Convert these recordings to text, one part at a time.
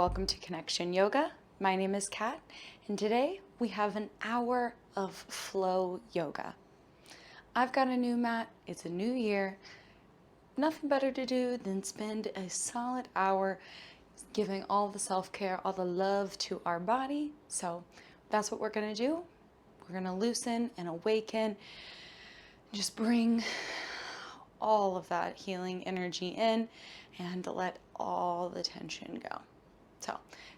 welcome to Connection Yoga. My name is Cat, and today we have an hour of flow yoga. I've got a new mat, it's a new year, nothing better to do than spend a solid hour giving all the self-care, all the love to our body. So that's what we're gonna do. We're gonna loosen and awaken, just bring all of that healing energy in and let all the tension go. So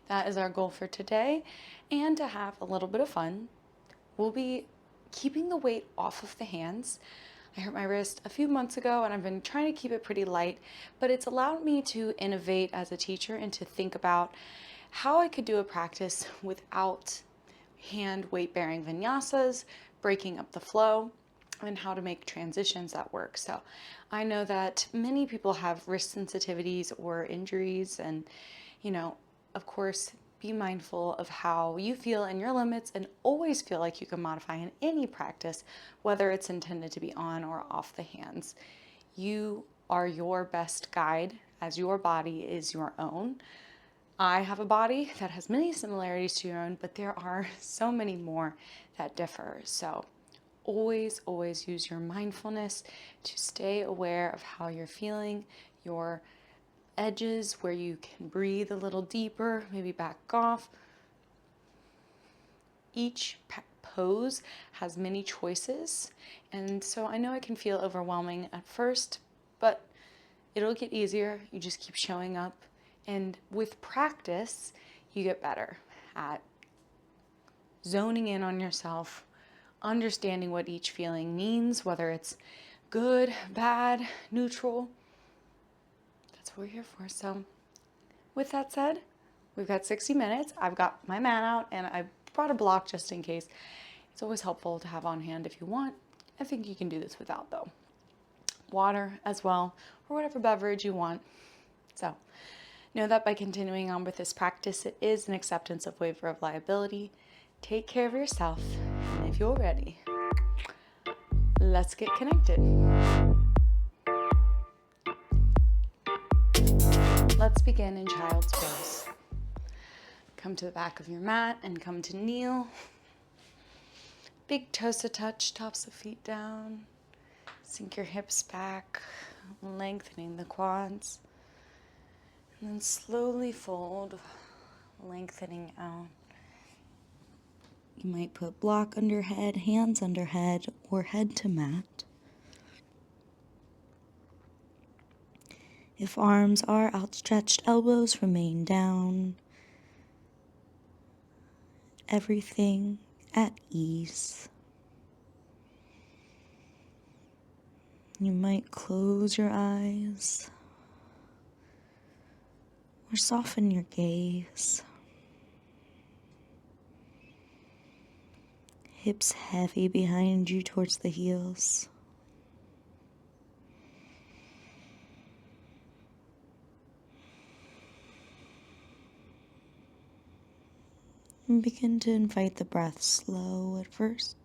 that is our goal for today. And to have a little bit of fun, we'll be keeping the weight off of the hands. I hurt my wrist a few months ago and I've been trying to keep it pretty light, but it's allowed me to innovate as a teacher and to think about how I could do a practice without hand weight bearing vinyasas, breaking up the flow, and how to make transitions that work. So I know that many people have wrist sensitivities or injuries, and of course, be mindful of how you feel and your limits, and always feel like you can modify in any practice, whether it's intended to be on or off the hands. You are your best guide, as your body is your own. I have a body that has many similarities to your own, but there are so many more that differ. So always, always use your mindfulness to stay aware of how you're feeling, your edges where you can breathe a little deeper, maybe back off. Each pose has many choices, and so I know it can feel overwhelming at first, but it'll get easier. You just keep showing up, and with practice, you get better at zoning in on yourself, understanding what each feeling means, whether it's good, bad, neutral. That's what we're here for. So with that said, we've got 60 minutes. I've got my mat out and I brought a block just in case. It's always helpful to have on hand if you want. I think you can do this without though. Water as well, or whatever beverage you want. So know that by continuing on with this practice, it is an acceptance of waiver of liability. Take care of yourself, and if you're ready, let's get connected. Let's begin in child's pose. Come to the back of your mat and come to kneel. Big toes to touch, tops of feet down. Sink your hips back, lengthening the quads. And then slowly fold, lengthening out. You might put block under head, hands under head, or head to mat. If arms are outstretched, elbows remain down. Everything at ease. You might close your eyes or soften your gaze. Hips heavy behind you towards the heels. And begin to invite the breath slow at first.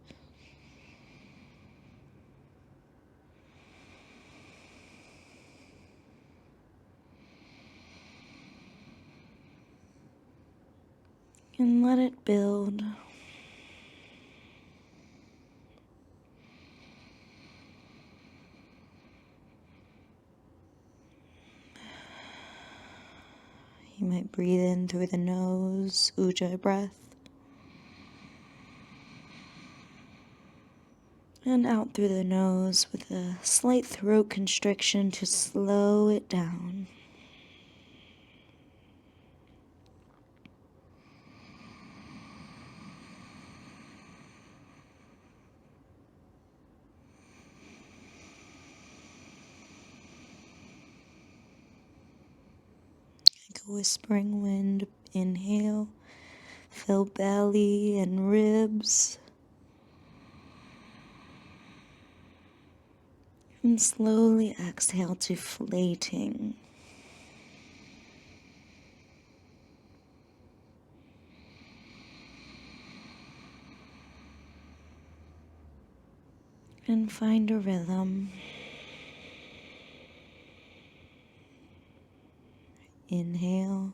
And let it build. You might breathe in through the nose, ujjayi breath. And out through the nose with a slight throat constriction to slow it down. Like a whispering wind, inhale, fill belly and ribs. And slowly exhale, deflating. And find a rhythm. Inhale.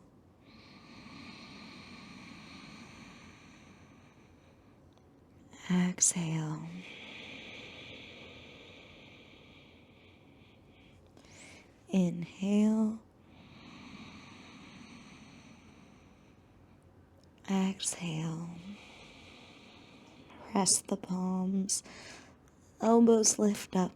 Exhale. Inhale. Exhale. Press the palms. Elbows lift up.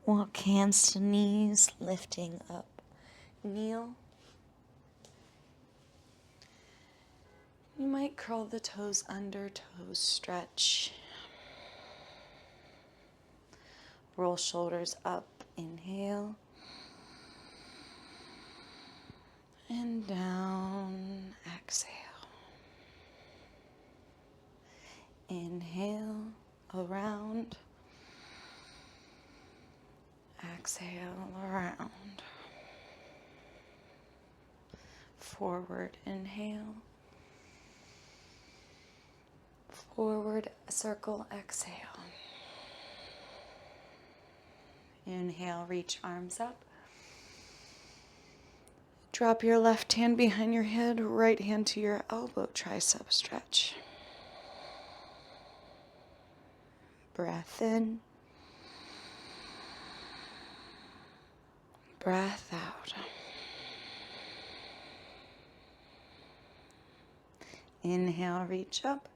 Walk hands to knees, lifting up. Kneel. You might curl the toes under, toes stretch. Roll shoulders up, inhale. And down, exhale. Inhale, around. Exhale, around. Forward, inhale. Forward, circle, exhale. Inhale, reach arms up. Drop your left hand behind your head, right hand to your elbow, tricep stretch. Breath in. Breath out. Inhale, reach up.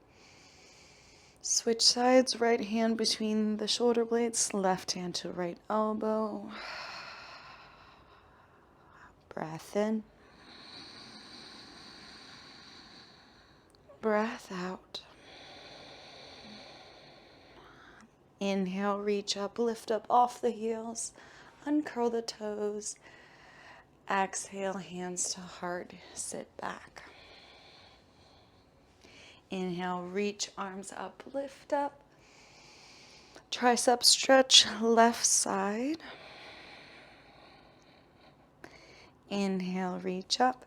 Switch sides, right hand between the shoulder blades, left hand to right elbow. Breath in. Breath out. Inhale, reach up, lift up off the heels, uncurl the toes. Exhale, hands to heart, sit back. Inhale, reach arms up, lift up. Tricep stretch, left side. Inhale, reach up.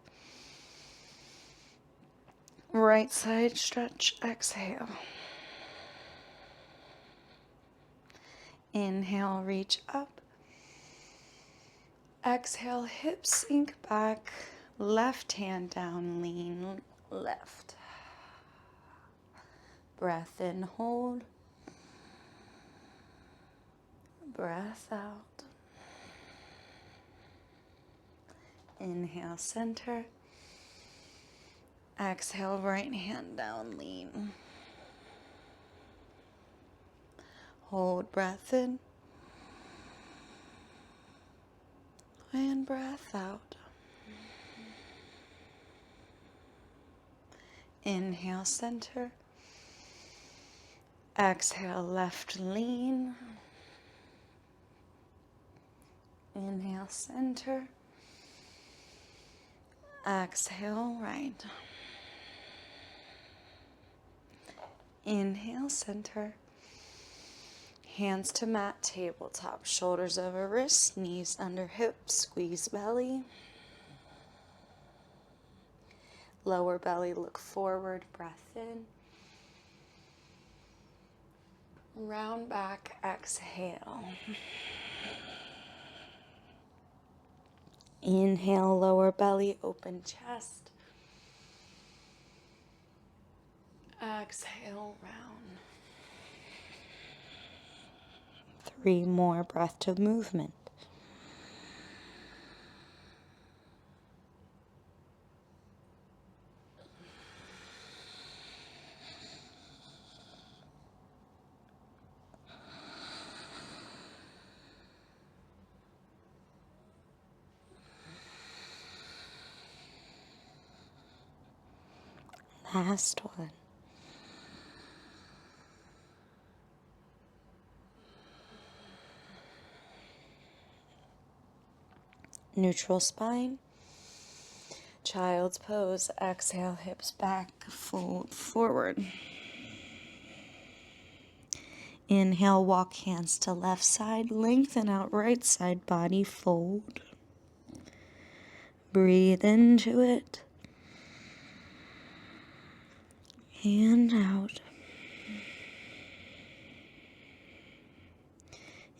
Right side stretch, exhale. Inhale, reach up. Exhale, hips sink back. Left hand down, lean left. Breath in, hold. Breath out. Inhale, center. Exhale, right hand down, lean. Hold, breath in. And breath out. Inhale, center. Exhale, left lean. Inhale, center. Exhale, right. Inhale, center. Hands to mat, tabletop. Shoulders over wrists, knees under hips, squeeze belly. Lower belly, look forward, breath in. Round back, exhale. Inhale, lower belly, open chest. Exhale, round. 3 more, breath to movement. Last one. Neutral spine. Child's pose. Exhale, hips back, fold forward. Inhale, walk hands to left side, lengthen out right side body, fold. Breathe into it. Hand out.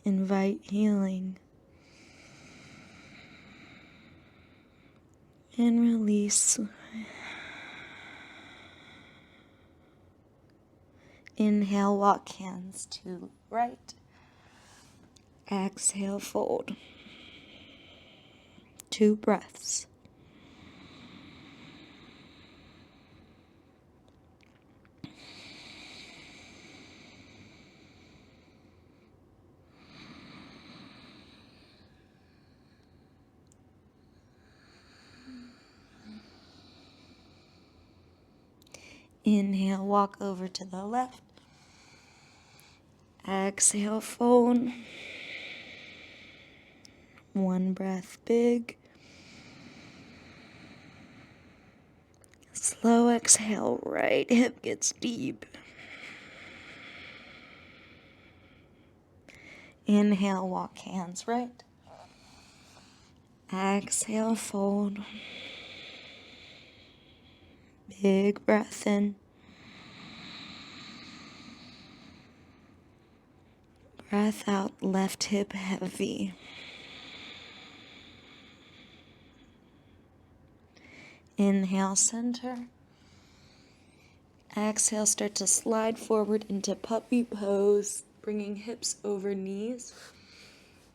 Invite healing. And release. Inhale, walk hands to right. Exhale, fold. 2 breaths. Inhale, walk over to the left. Exhale, fold. 1 breath big. Slow exhale, right hip gets deep. Inhale, walk hands right. Exhale, fold. Big breath in. Breath out, left hip heavy. Inhale, center. Exhale, start to slide forward into puppy pose, bringing hips over knees.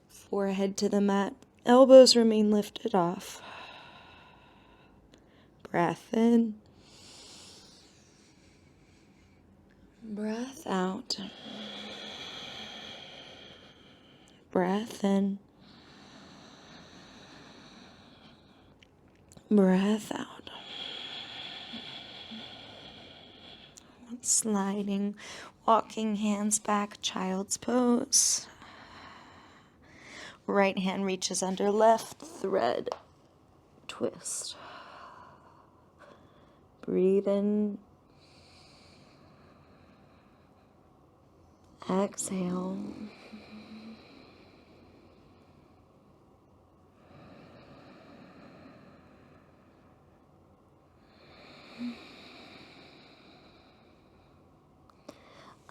Forehead to the mat. Elbows remain lifted off. Breath in. Breath out. Breath in. Breath out. Sliding, walking hands back, child's pose. Right hand reaches under left, thread, twist. Breathe in. Exhale.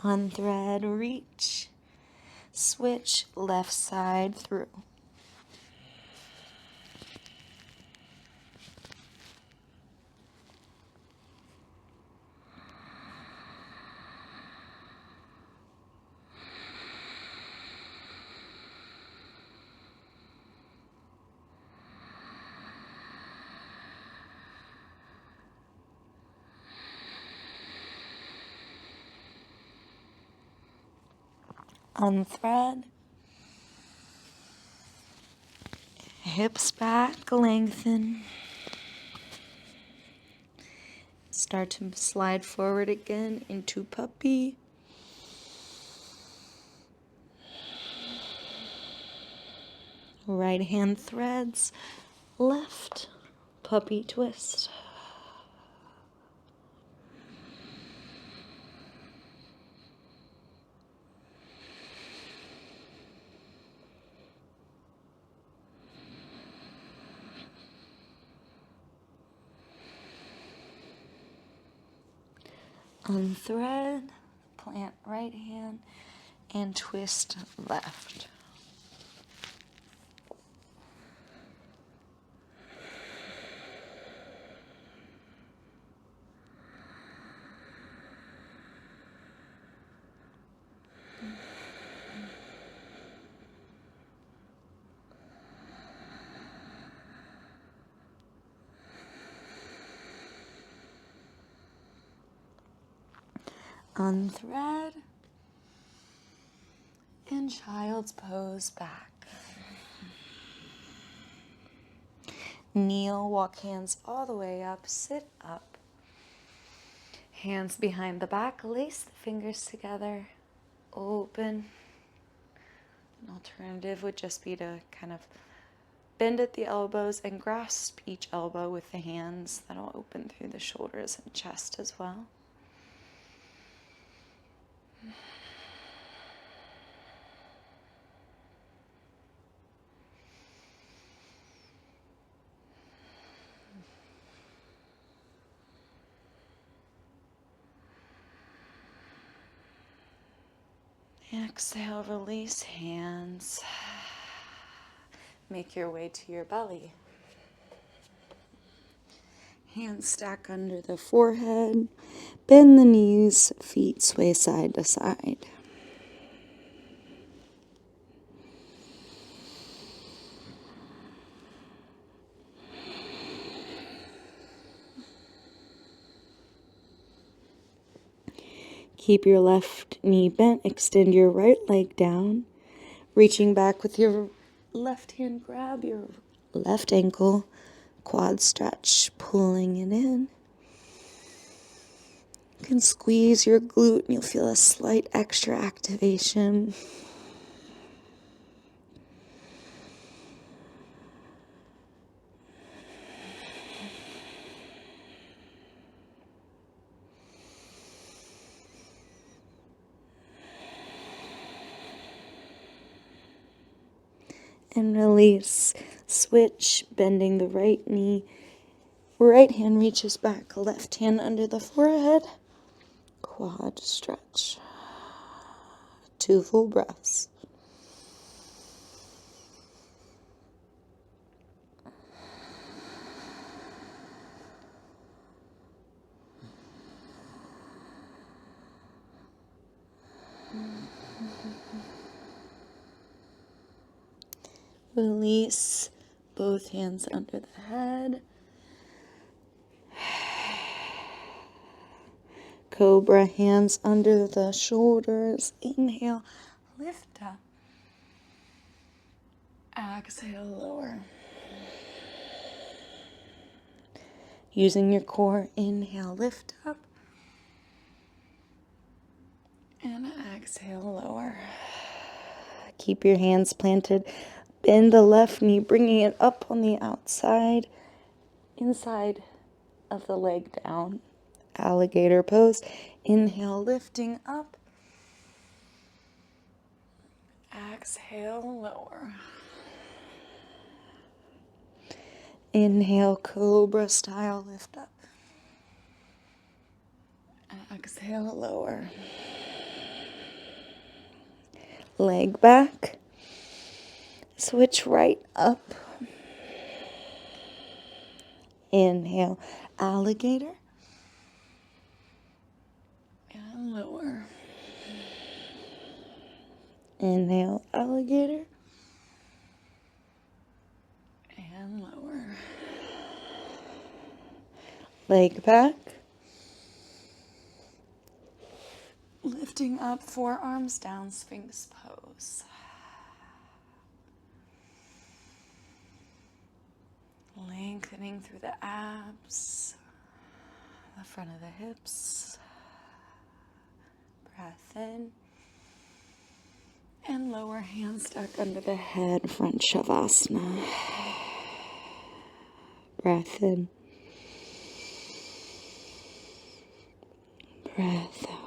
Unthread, reach, switch, left side through. Unthread. Hips back, lengthen. Start to slide forward again into puppy. Right hand threads, left, puppy twist. Unthread, plant right hand, and twist left. Unthread, and child's pose back. Kneel, walk hands all the way up, sit up. Hands behind the back, lace the fingers together, open. An alternative would just be to kind of bend at the elbows and grasp each elbow with the hands. That'll open through the shoulders and chest as well. Exhale, release hands. Make your way to your belly. Hands stack under the forehead. Bend the knees, feet sway side to side. Keep your left knee bent. Extend your right leg down. Reaching back with your left hand, grab your left ankle. Quad stretch, pulling it in. You can squeeze your glute and you'll feel a slight extra activation. And release. Switch, bending the right knee. Right hand reaches back, left hand under the forehead. Quad stretch. 2 full breaths. Release both hands under the head. Cobra, hands under the shoulders. Inhale, lift up. Exhale, lower. Using your core, inhale, lift up. And exhale, lower. Keep your hands planted. Bend the left knee, bringing it up on the outside, inside of the leg down. Alligator pose. Inhale, lifting up. Exhale, lower. Inhale, cobra style, lift up. Exhale, lower. Leg back. Switch right up. Inhale, alligator. And lower. Inhale, alligator. And lower. Leg back. Lifting up, forearms down, Sphinx pose. Lengthening through the abs, the front of the hips. Breath in. And lower hands stuck under the head, front shavasana. Breath in. Breath out.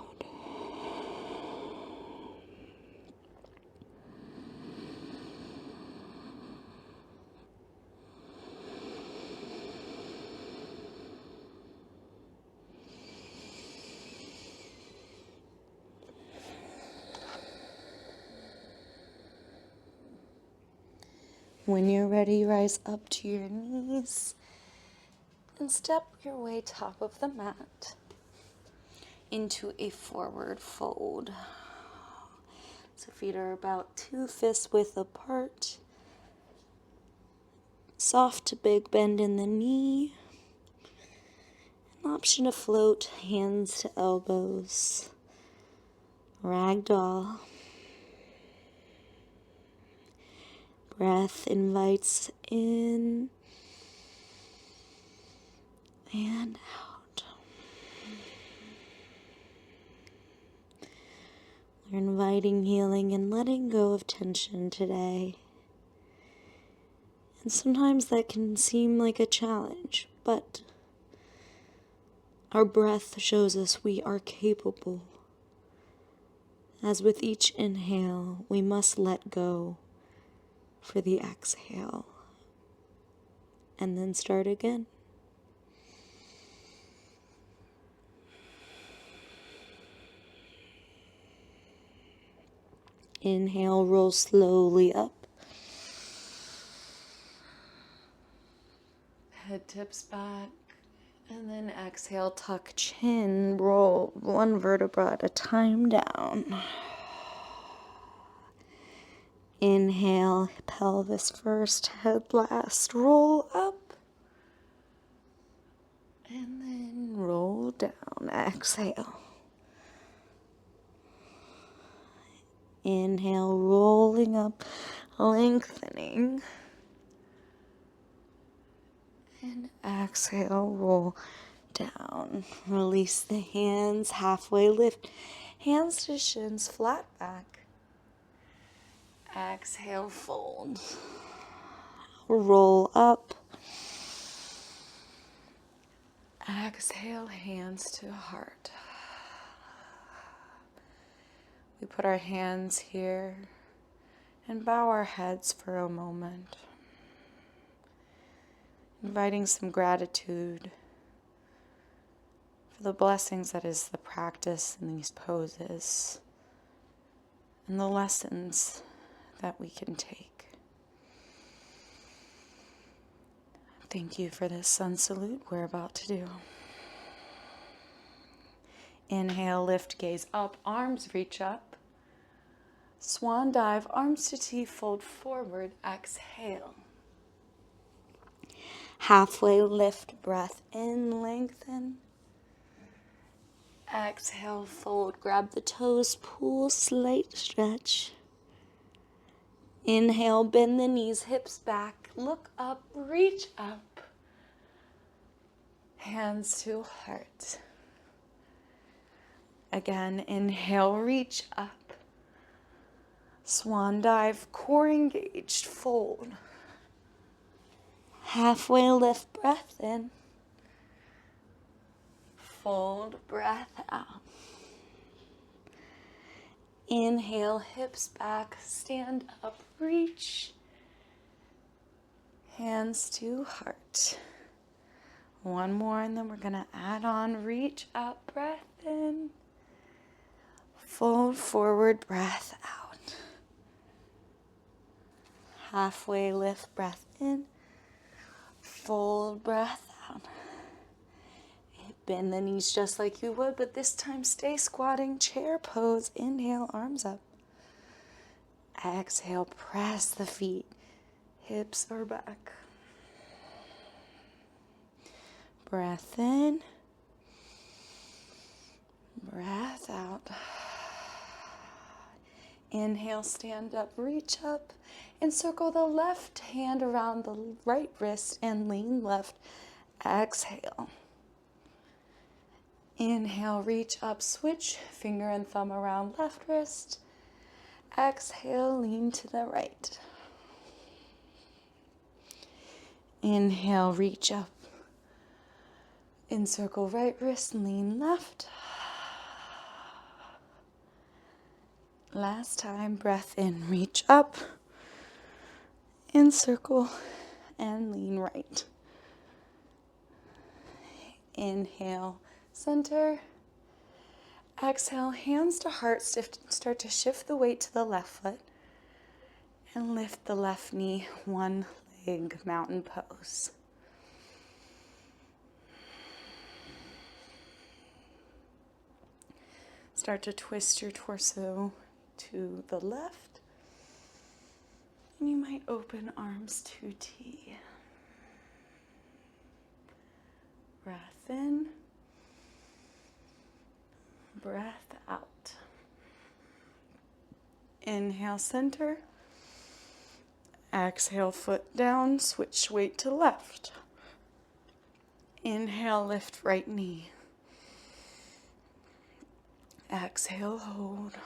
When you're ready, rise up to your knees and step your way top of the mat into a forward fold. So feet are about 2 fists width apart. Soft to big bend in the knee. An option to float, hands to elbows. Ragdoll. Breath invites in and out. We're inviting healing and letting go of tension today. And sometimes that can seem like a challenge, but our breath shows us we are capable. As with each inhale, we must let go for the exhale, and then start again. Inhale, roll slowly up. Head tips back. And then exhale, tuck chin, roll one vertebra at a time down. Inhale, pelvis first, head last, roll up. And then roll down, exhale. Inhale, rolling up, lengthening. And exhale, roll down. Release the hands, halfway lift. Hands to shins, flat back. Exhale, fold. Roll up. Exhale, hands to heart. We put our hands here and bow our heads for a moment, inviting some gratitude for the blessings that is the practice in these poses and the lessons that we can take. Thank you for this sun salute we're about to do. Inhale, lift, gaze up, arms reach up. Swan dive, arms to T, fold forward, exhale. Halfway lift, breath in, lengthen. Exhale, fold, grab the toes, pull, slight stretch. Inhale, bend the knees, hips back, look up, reach up. Hands to heart. Again, inhale, reach up. Swan dive, core engaged, fold. Halfway lift, breath in. Fold, breath out. Inhale, hips back, stand up, reach. Hands to heart. One more, and then we're going to add on, reach up, breath in. Fold forward, breath out. Halfway lift, breath in. Fold, breath out. Bend the knees just like you would, but this time stay squatting, chair pose. Inhale, arms up. Exhale, press the feet. Hips are back. Breath in. Breath out. Inhale, stand up, reach up, and circle the left hand around the right wrist and lean left. Exhale. Inhale, reach up, switch, finger and thumb around left wrist. Exhale, lean to the right. Inhale, reach up. Encircle right wrist, lean left. Last time, breath in, reach up, encircle, and lean right. Inhale, center. Exhale, hands to heart, start to shift the weight to the left foot, and lift the left knee, one leg, mountain pose. Start to twist your torso to the left, and you might open arms to T. Breath in, breath out. Inhale, center. Exhale, foot down, switch weight to left. Inhale, lift right knee. Exhale, hold.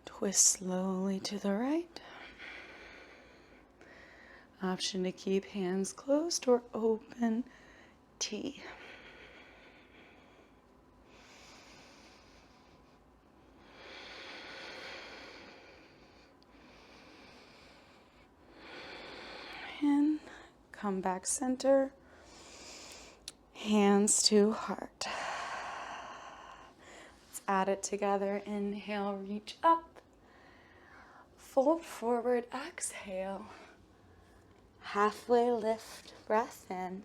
Twist slowly to the right. Option to keep hands closed or open, T. And come back center. Hands to heart. Let's add it together. Inhale, reach up. Fold forward, exhale. Halfway lift, breath in.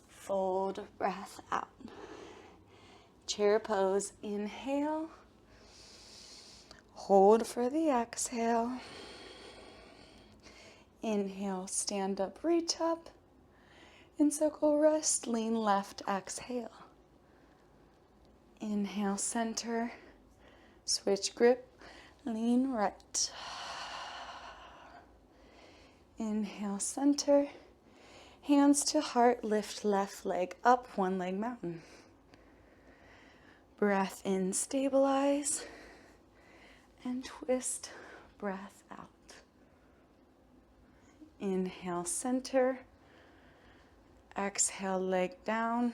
Fold, breath out. Chair pose, inhale. Hold for the exhale. Inhale, stand up, reach up. In circle rest, lean left, exhale. Inhale, center. Switch grip, lean right. Inhale, center. Hands to heart, lift left leg up, one leg mountain. Breath in, stabilize. And twist, breath out. Inhale, center. Exhale, leg down.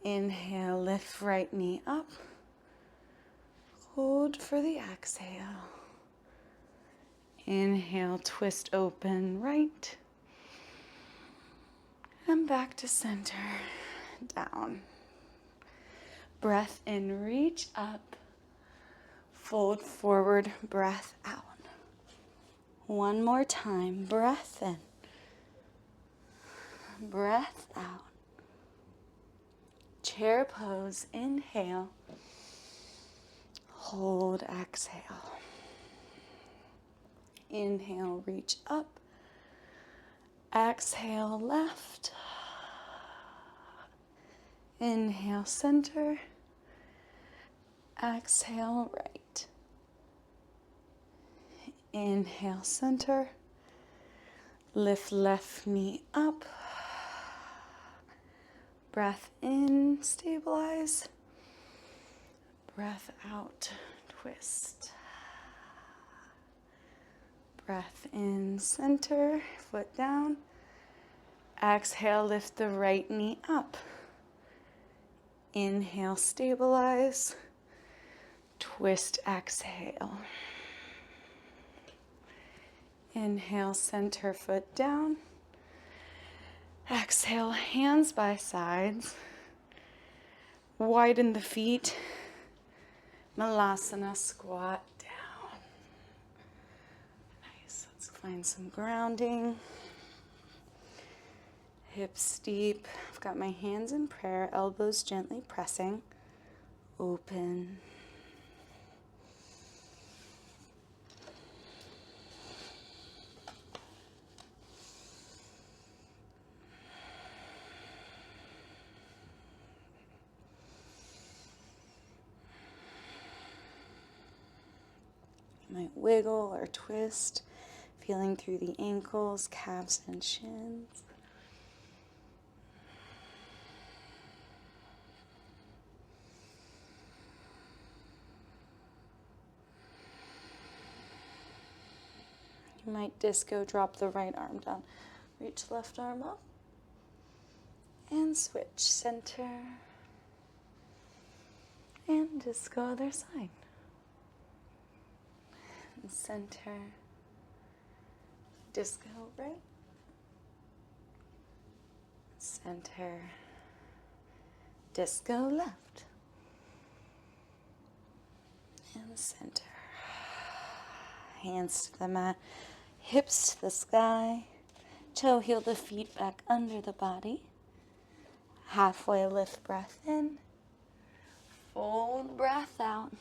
Inhale, lift right knee up. Hold for the exhale. Inhale, twist open right. And back to center, down. Breath in, reach up. Fold forward, breath out. One more time, breath in. Breath out. Chair pose, inhale. Hold, exhale. Inhale, reach up. Exhale, left. Inhale, center. Exhale, right. Inhale, center. Lift left knee up. Breath in, stabilize. Breath out, twist. Breath in, center, foot down. Exhale, lift the right knee up. Inhale, stabilize. Twist, exhale. Inhale, center, foot down. Exhale, hands by sides. Widen the feet. Malasana, squat down. Nice, let's find some grounding. Hips steep. I've got my hands in prayer, elbows gently pressing. Open. You might wiggle or twist, feeling through the ankles, calves, and shins. You might disco, drop the right arm down. Reach left arm up. And switch center. And disco other side. And center. Disco right. Center. Disco left. And center. Hands to the mat. Hips to the sky. Toe heel the feet back under the body. Halfway lift, breath in. Fold, breath out.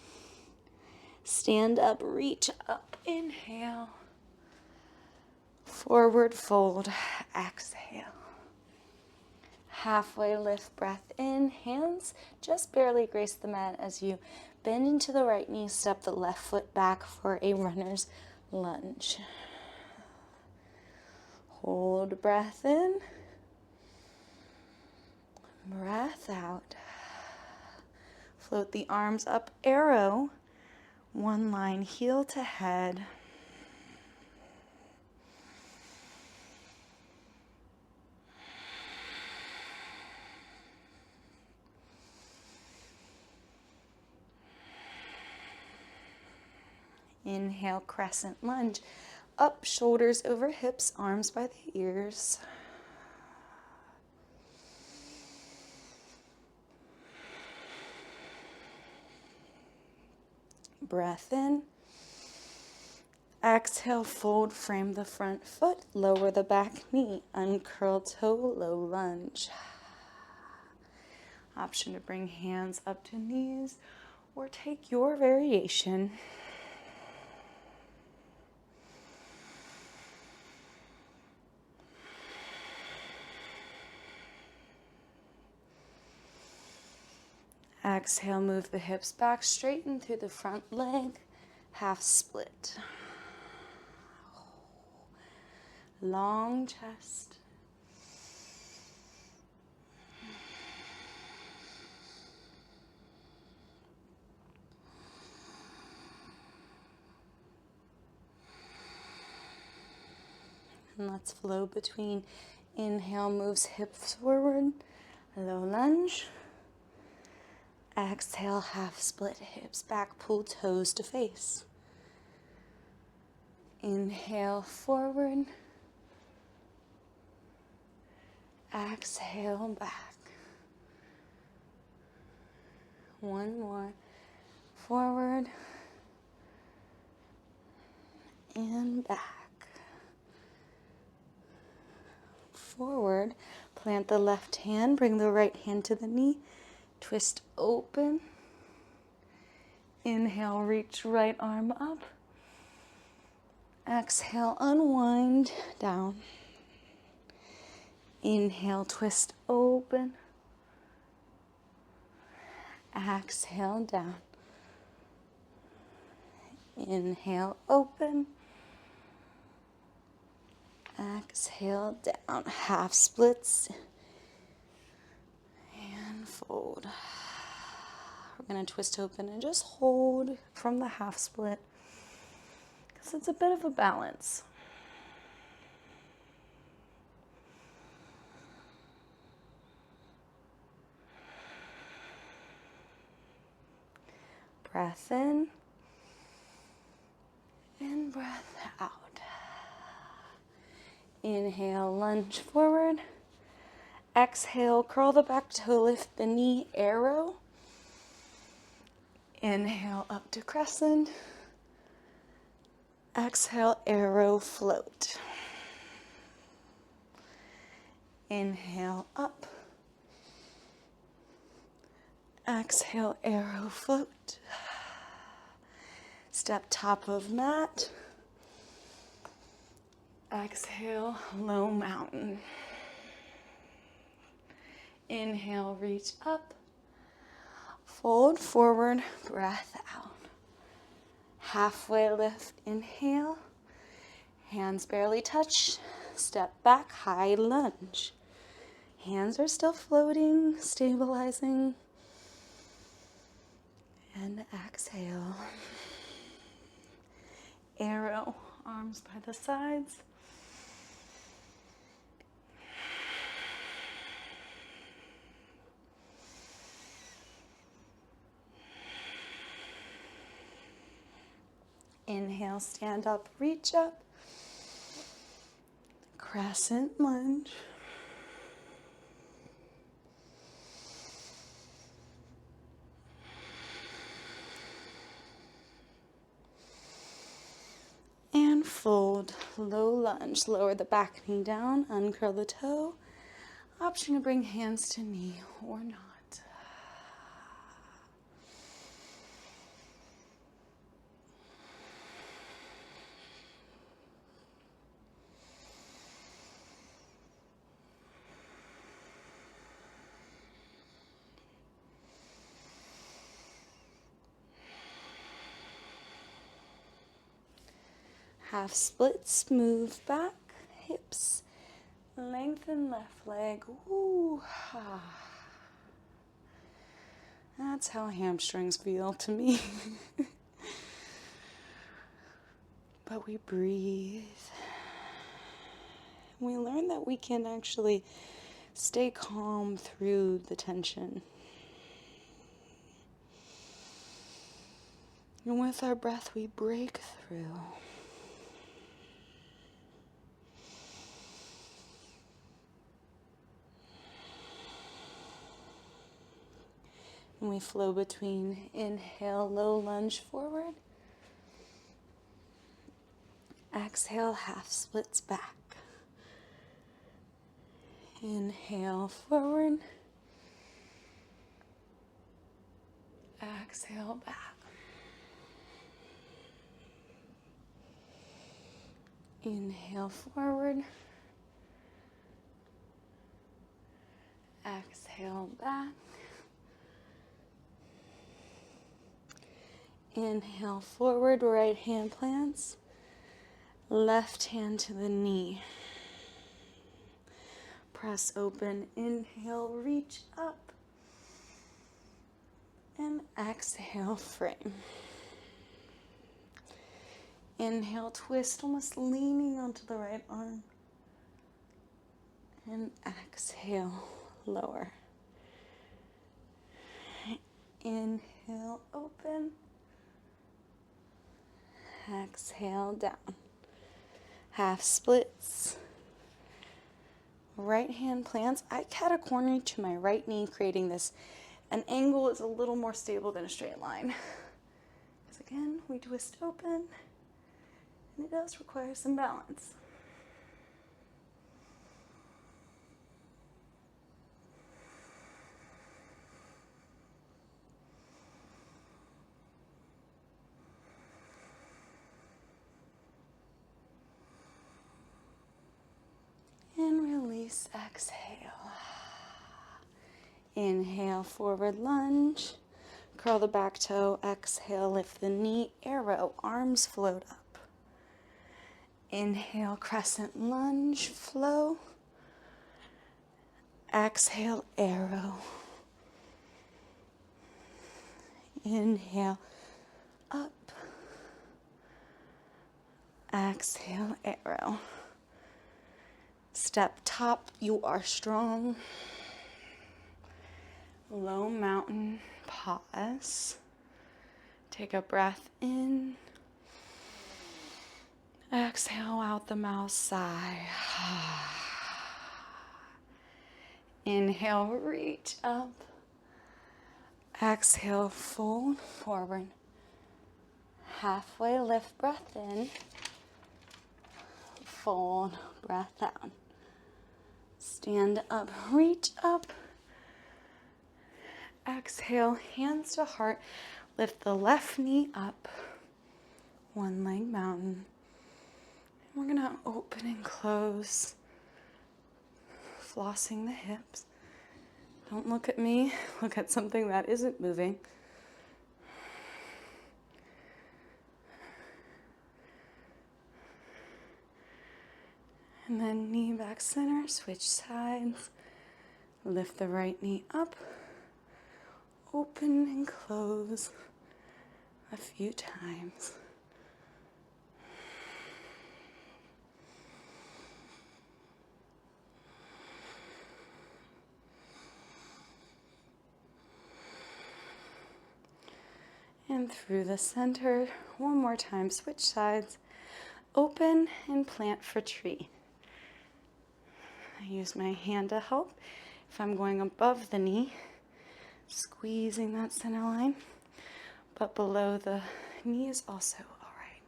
Stand up, reach up, inhale. Forward fold, exhale. Halfway lift, breath in. Hands just barely grace the mat as you bend into the right knee, step the left foot back for a runner's lunge. Hold, breath in. Breath out. Float the arms up, arrow. One line, heel to head. Inhale, crescent lunge. Up, shoulders over hips, arms by the ears. breath in. Exhale, fold, frame the front foot, lower the back knee, uncurl toe, low lunge. Option to bring hands up to knees or take your variation. Exhale, move the hips back, straighten through the front leg, half split. Long chest. And let's flow between. Inhale, moves hips forward, low lunge. Exhale, half split hips back, pull toes to face. Inhale, forward. Exhale, back. One more. Forward and back. Forward. Plant the left hand, bring the right hand to the knee. Twist open. Inhale, reach right arm up. Exhale, unwind down. Inhale, twist open. Exhale, down. Inhale, open. Exhale, down. Half splits. And fold. We're going to twist open and just hold from the half split because it's a bit of a balance. Breath in and breath out. Inhale, lunge forward. Exhale, curl the back toe, lift the knee, arrow. Inhale, up to crescent. Exhale, arrow, float. Inhale, up. Exhale, arrow, float. Step top of mat. Exhale, low mountain. Inhale, reach up. Fold forward, breath out. Halfway lift, inhale. Hands barely touch. Step back, high lunge. Hands are still floating, stabilizing. And exhale. Arrow, arms by the sides. Inhale, stand up, reach up. Crescent lunge. And fold, low lunge. Lower the back knee down, uncurl the toe. Option to bring hands to knee or not. Half splits, move back, hips, lengthen left leg. Ooh, That's how hamstrings feel to me. But we breathe. We learn that we can actually stay calm through the tension. And with our breath, we break through. And we flow between inhale, low lunge forward, Exhale, half splits back. Inhale, forward. Exhale, back. Inhale, forward. Exhale, back. Inhale, forward, right hand plants. Left hand to the knee. Press open. Inhale, reach up. And exhale, frame. Inhale, twist, almost leaning onto the right arm. And exhale, lower. Inhale, open. Exhale, down. Half splits. Right hand plants. I cat-a-corner to my right knee, creating this. An angle is a little more stable than a straight line. Because again, we twist open, and it does require some balance. And release, exhale. Inhale, forward lunge. Curl the back toe, exhale, lift the knee, arrow, arms float up. Inhale, crescent lunge, flow. Exhale, arrow. Inhale, up. Exhale, arrow. Step top, you are strong. Low mountain, pause. Take a breath in. Exhale out the mouth, sigh. Inhale, reach up. Exhale, fold forward. Halfway lift, breath in. Fold, breath down. Stand up, reach up. Exhale, hands to heart. Lift the left knee up. One leg mountain. We're gonna open and close. Flossing the hips. Don't look at me. Look at something that isn't moving. And then knee back center, switch sides. Lift the right knee up. Open and close a few times. And through the center, one more time, switch sides. Open and plant for tree. I use my hand to help. If I'm going above the knee, squeezing that center line, but below the knee is also all right.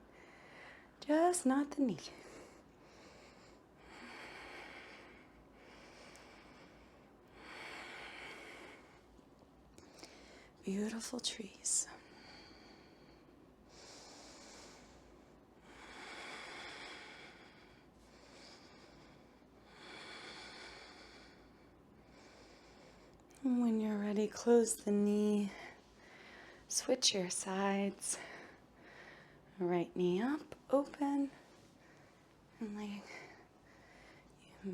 Just not the knee. Beautiful trees. When you're ready, close the knee, switch your sides, right knee up, open, and like,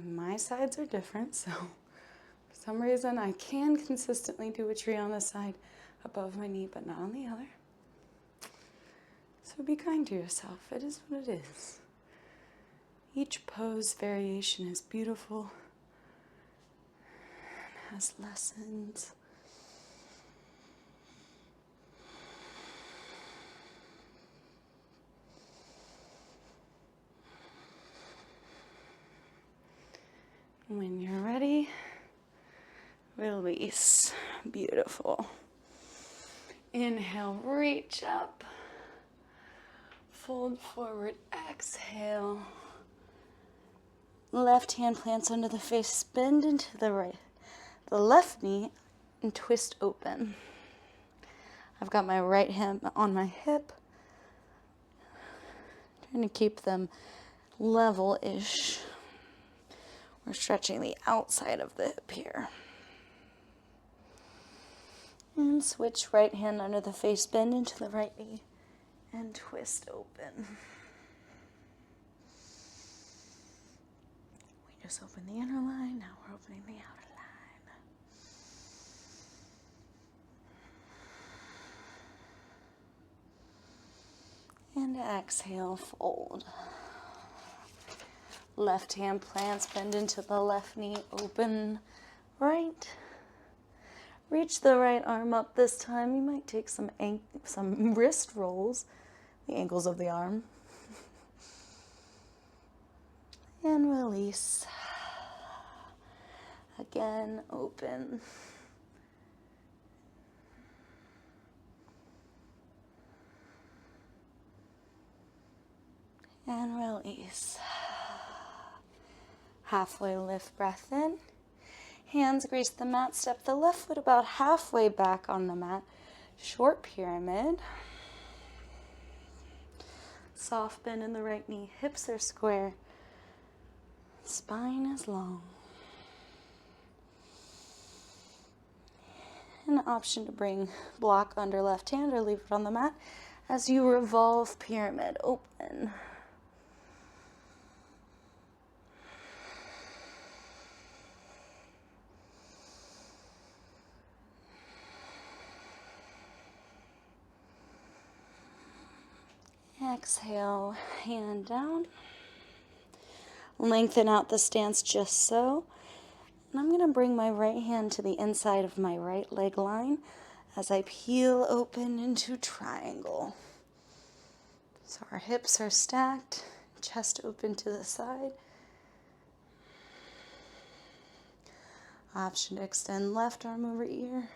my sides are different, so for some reason I can consistently do a tree on the side above my knee, but not on the other. So be kind to yourself, it is what it is. Each pose variation is beautiful. Has lessons. When you're ready, release. Beautiful. Inhale, reach up. Fold forward, exhale. Left hand plants under the face, bend into the left knee, and twist open. I've got my right hand on my hip, trying to keep them level-ish. We're stretching the outside of the hip here. And switch right hand under the face, bend into the right knee, and twist open. We just opened the inner line, now we're opening the outer line. And exhale, fold. Left hand plants, bend into the left knee, open right. Reach the right arm up this time. You might take some wrist rolls, the ankles of the arm. And release. Again, open. And release. Halfway lift, breath in. Hands grease the mat, step the left foot about halfway back on the mat. Short pyramid. Soft bend in the right knee, hips are square. Spine is long. An option to bring block under left hand or leave it on the mat as you revolve pyramid, open. Exhale, hand down. Lengthen out the stance just so. And I'm going to bring my right hand to the inside of my right leg line as I peel open into triangle. So our hips are stacked, chest open to the side. Option to extend left arm over ear.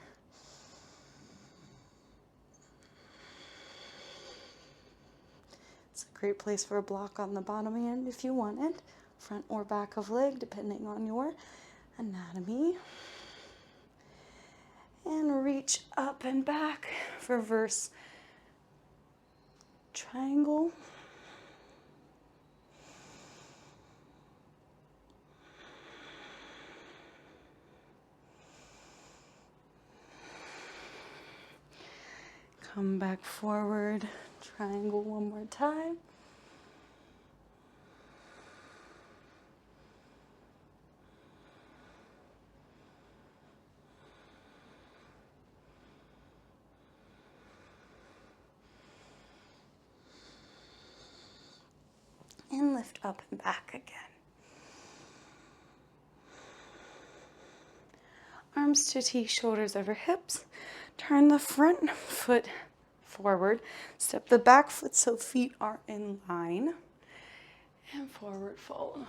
It's a great place for a block on the bottom end if you want it, front or back of leg, depending on your anatomy. And reach up and back, reverse triangle. Come back forward, triangle one more time. And lift up and back again. Arms to T, shoulders over hips. Turn the front foot forward. Step the back foot so feet are in line. And forward fold.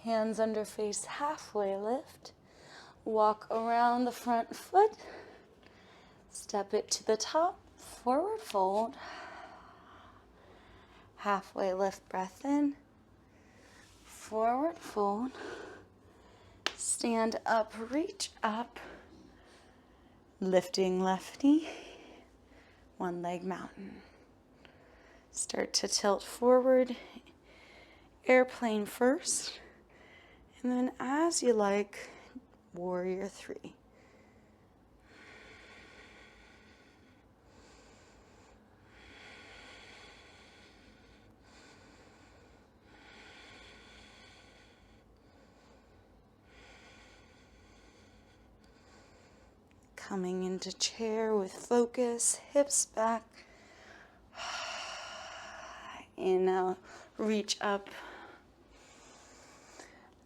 Hands under face, halfway lift. Walk around the front foot. Step it to the top, forward fold. Halfway lift, breath in. Forward fold. Stand up, reach up. Lifting left knee. One leg mountain. Start to tilt forward. Airplane first. And then as you like, warrior three. Coming into chair with focus, hips back. Inhale, reach up.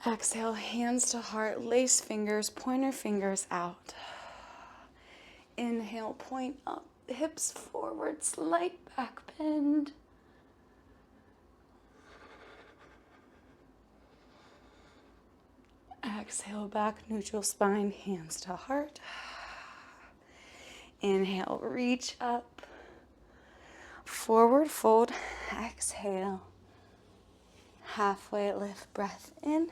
Exhale, hands to heart, lace fingers, pointer fingers out. Inhale, point up, hips forward, slight back bend. Exhale, back, neutral spine, hands to heart. Inhale, reach up. Forward fold. Exhale. Halfway lift, breath in.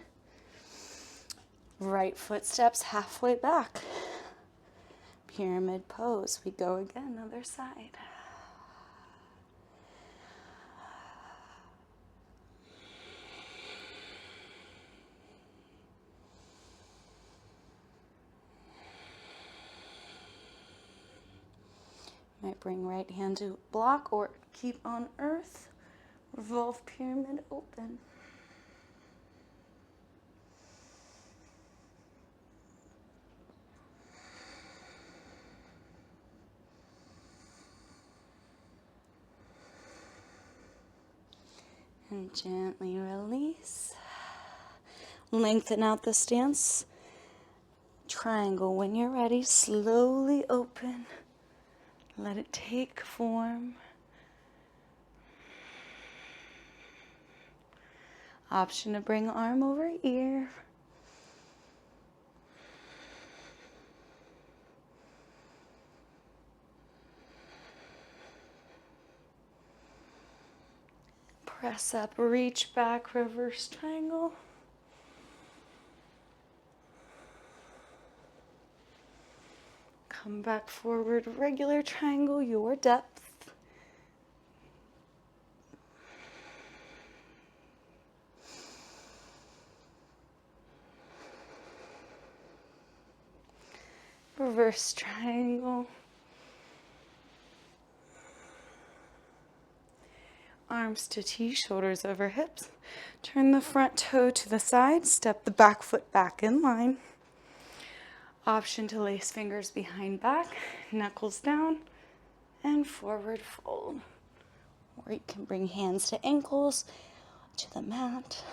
Right foot steps halfway back. Pyramid pose. We go again, other side. Might bring right hand to block or keep on earth. Revolve pyramid open. And gently release. Lengthen out the stance. Triangle when you're ready. Slowly open. Let it take form. Option to bring arm over ear. Press up, reach back, reverse triangle. Come back forward, regular triangle, your depth. Reverse triangle. Arms to T, shoulders over hips. Turn the front toe to the side, step the back foot back in line. Option to lace fingers behind back, knuckles down, and forward fold. Or you can bring hands to ankles, to the mat.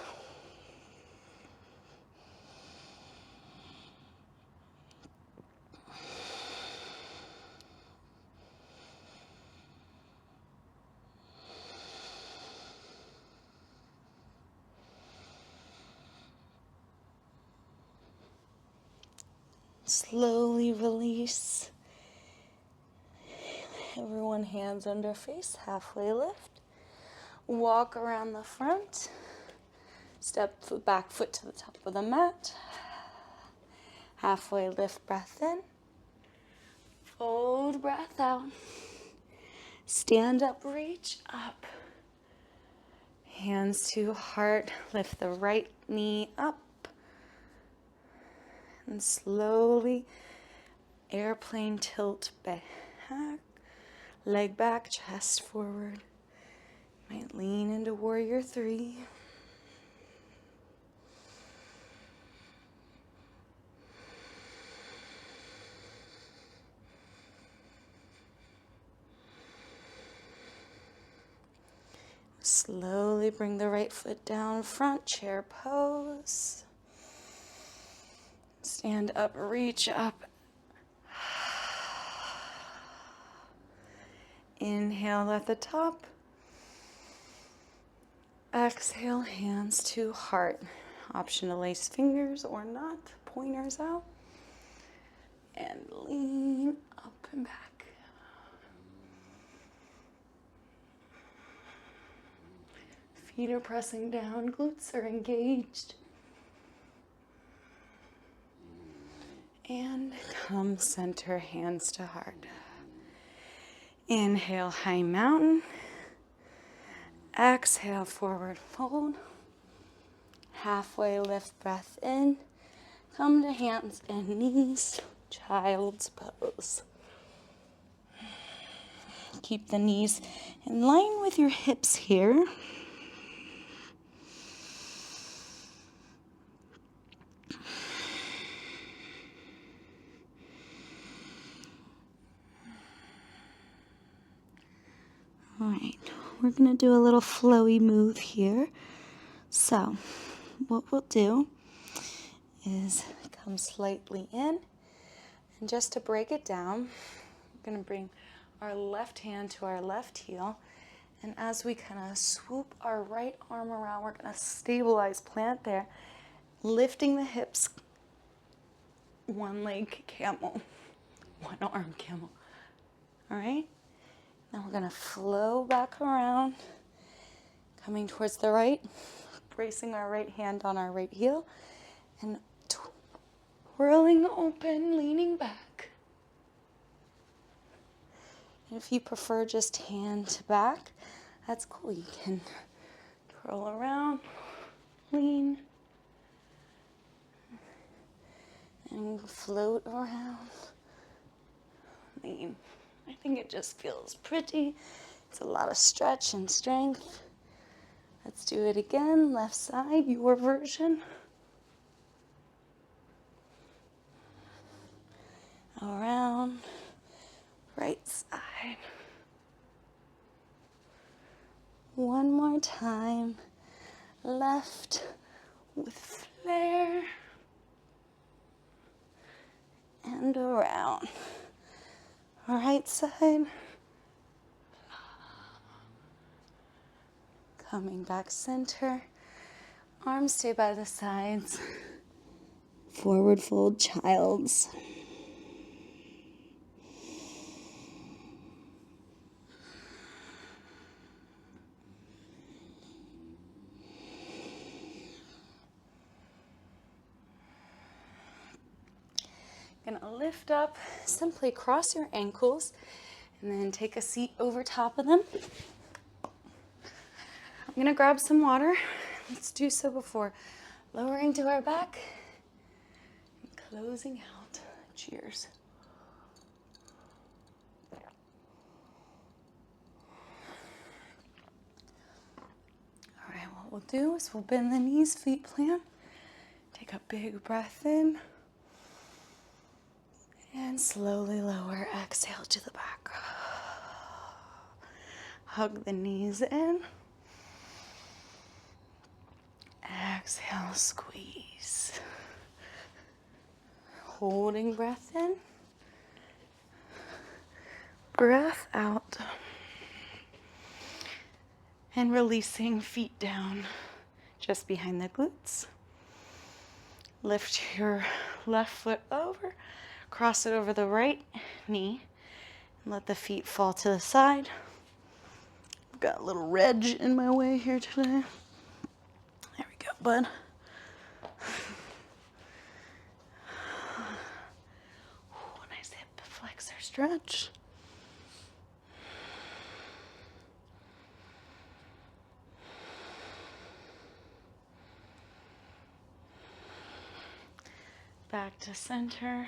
Slowly release. Everyone hands under face, halfway lift. Walk around the front. Step the back foot to the top of the mat. Halfway lift, breath in. Fold, breath out. Stand up, reach up. Hands to heart. Lift the right knee up. And slowly airplane tilt back. Leg back, chest forward. Might lean into warrior three. Slowly bring the right foot down, front chair pose. Stand up, reach up. Inhale at the top. Exhale, hands to heart. Option to lace fingers or not, pointers out. And lean up and back. Feet are pressing down, glutes are engaged. And come center, hands to heart. Inhale, high mountain. Exhale, forward fold. Halfway lift, breath in. Come to hands and knees, child's pose. Keep the knees in line with your hips here. All right, we're gonna do a little flowy move here. So what we'll do is come slightly in, and just to break it down, we're gonna bring our left hand to our left heel, and as we kind of swoop our right arm around, we're gonna stabilize, plant there, lifting the hips, one leg camel, one arm camel. All right, now we're gonna flow back around, coming towards the right, bracing our right hand on our right heel, and twirling open, leaning back. And if you prefer just hand to back, that's cool. You can twirl around, lean, and float around, lean. I think it just feels pretty. It's a lot of stretch and strength. Let's do it again. Left side, your version. Around, right side. One more time. Left with flair. And around. Right side. Coming back center. Arms stay by the sides. Forward fold child's. Gonna lift up, simply cross your ankles, and then take a seat over top of them. I'm gonna grab some water. Let's do so before lowering to our back and closing out. Cheers. All right, what we'll do is we'll bend the knees, feet plant. Take a big breath in. And slowly lower, exhale to the back. Hug the knees in. Exhale, squeeze. Holding breath in. Breath out. And releasing, feet down, just behind the glutes. Lift your left foot over. Cross it over the right knee and let the feet fall to the side. I've got a little reg in my way here today. There we go, bud. Ooh, nice hip flexor stretch. Back to center.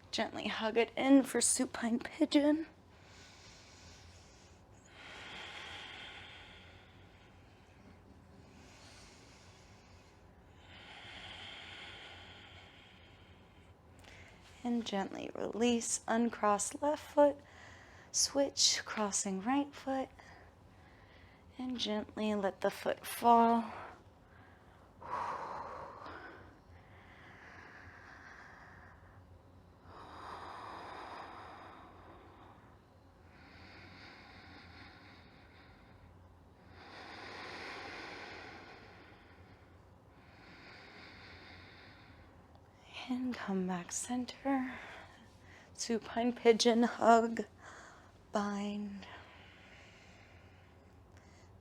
Gently hug it in for supine pigeon. And gently release, uncross left foot, switch, crossing right foot, and gently let the foot fall. And come back center. Supine pigeon, hug, bind,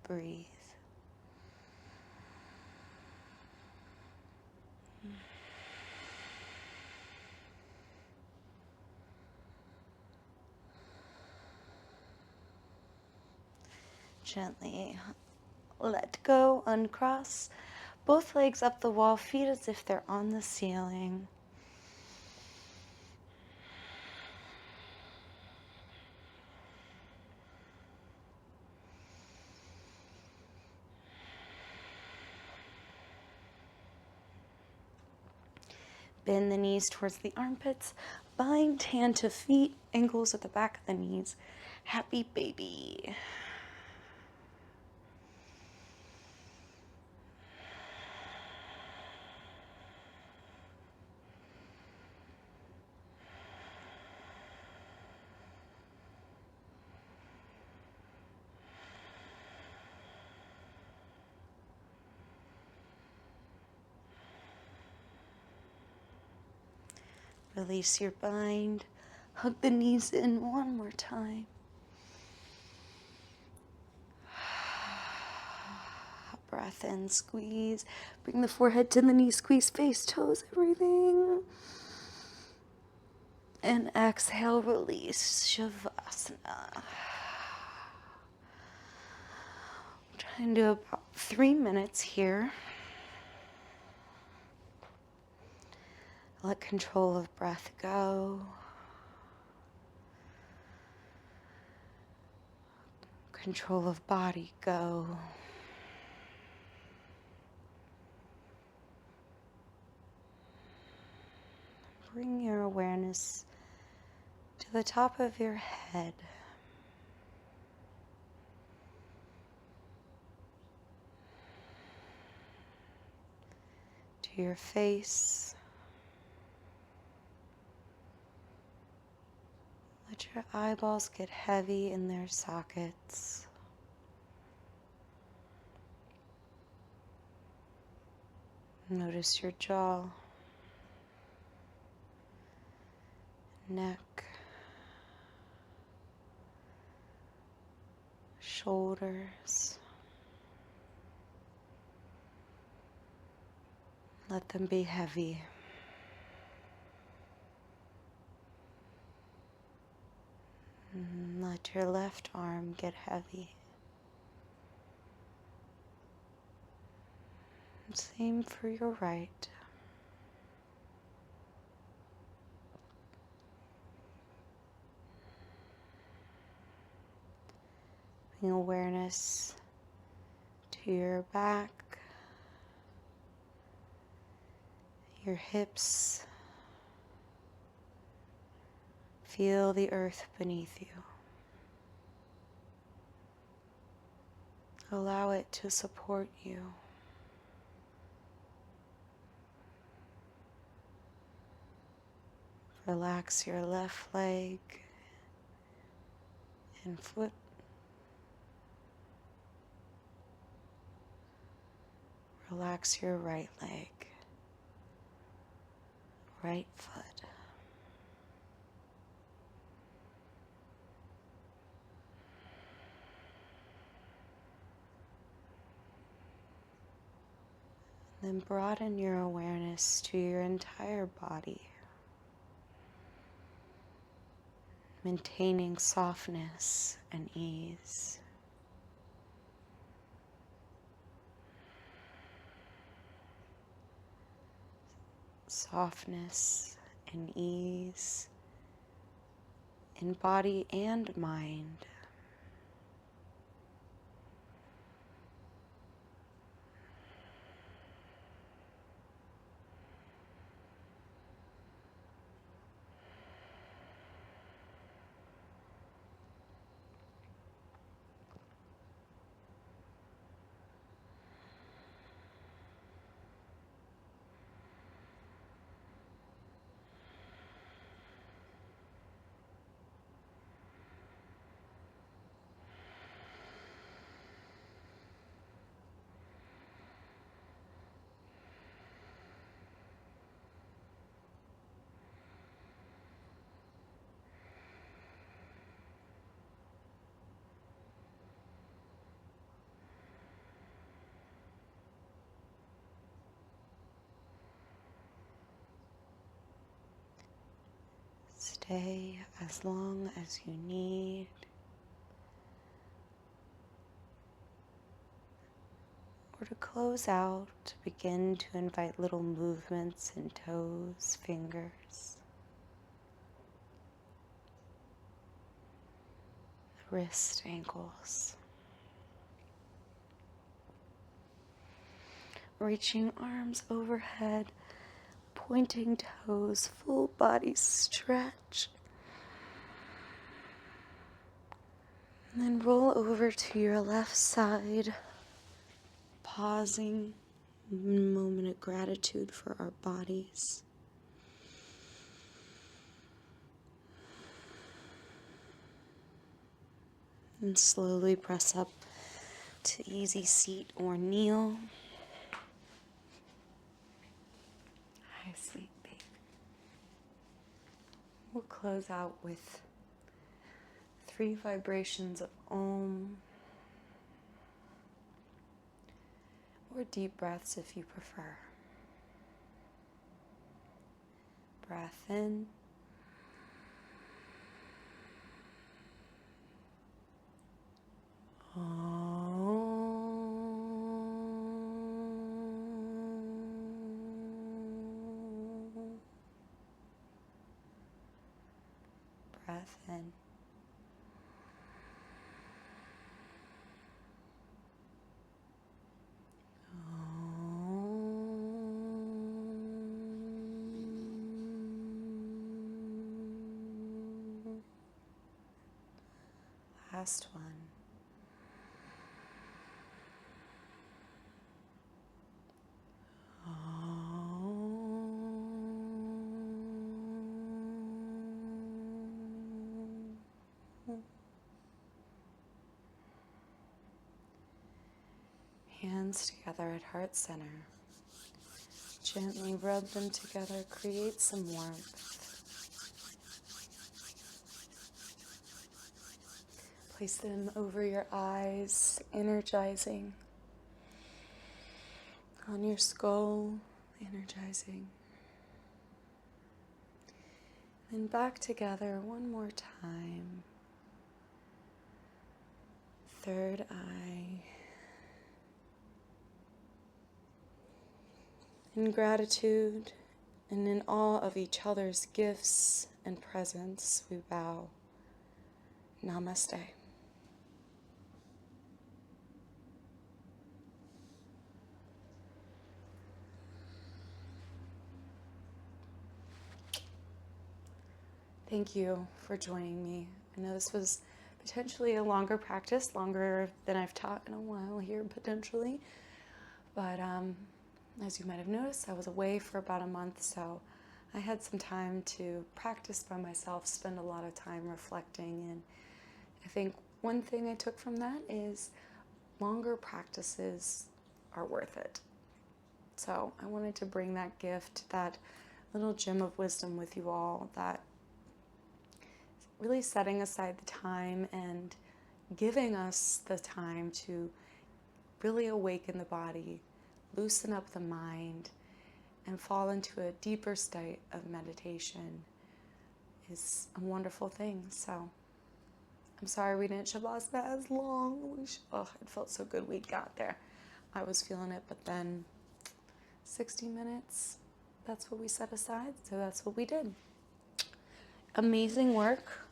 breathe. Gently let go, uncross. Both legs up the wall, feet as if they're on the ceiling. Bend the knees towards the armpits. Bind hand to feet, ankles at the back of the knees. Happy baby. Release your bind. Hug the knees in one more time. Breath in, squeeze. Bring the forehead to the knees, squeeze face, toes, everything. And exhale, release, Shavasana. Try and do about 3 minutes here. Let control of breath go. Control of body go. Bring your awareness to the top of your head. To your face. Let your eyeballs get heavy in their sockets. Notice your jaw, neck, shoulders. Let them be heavy. Let your left arm get heavy. Same for your right. Bring awareness to your back, your hips. Feel the earth beneath you. Allow it to support you. Relax your left leg and foot. Relax your right leg, right foot. Then broaden your awareness to your entire body, maintaining softness and ease. Softness and ease in body and mind. Stay as long as you need. Or to close out, begin to invite little movements in toes, fingers, wrist, ankles. Reaching arms overhead, pointing toes, full body stretch. And then roll over to your left side, pausing, a moment of gratitude for our bodies. And slowly press up to easy seat or kneel. Hi, sweet baby. close out with 3 vibrations of Om, or deep breaths if you prefer. Breath in. Breath in. Last one. Hands together at heart center. Gently rub them together, create some warmth. Place them over your eyes, energizing. On your skull, energizing. Then back together one more time. Third eye. In gratitude and in awe of each other's gifts and presence, we bow. Namaste. Thank you for joining me. I know this was potentially a longer practice, longer than I've taught in a while here potentially, but as you might have noticed, I was away for about a month, so I had some time to practice by myself, spend a lot of time reflecting, and I think one thing I took from that is longer practices are worth it. So I wanted to bring that gift, that little gem of wisdom with you all, that really setting aside the time and giving us the time to really awaken the body, loosen up the mind, and fall into a deeper state of meditation is a wonderful thing. So I'm sorry we didn't Shavasana as long. It felt so good we got there. I was feeling it, but then 60 minutes, that's what we set aside, so that's what we did. Amazing work.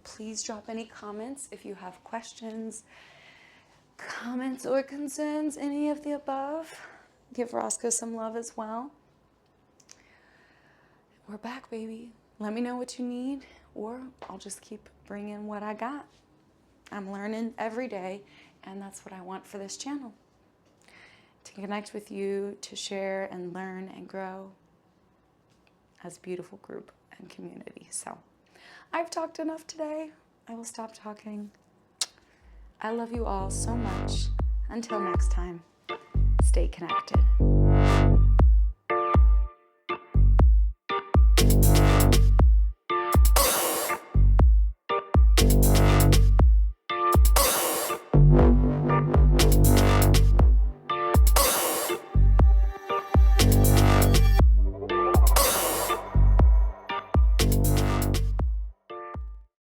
Please drop any comments if you have questions, comments or concerns, any of the above. Give Roscoe some love as well. We're back, baby. Let me know what you need, or I'll just keep bringing what I got. I'm learning every day, and that's what I want for this channel. To connect with you, to share and learn and grow as a beautiful group and community. So I've talked enough today. I will stop talking. I love you all so much. Until next time, stay connected.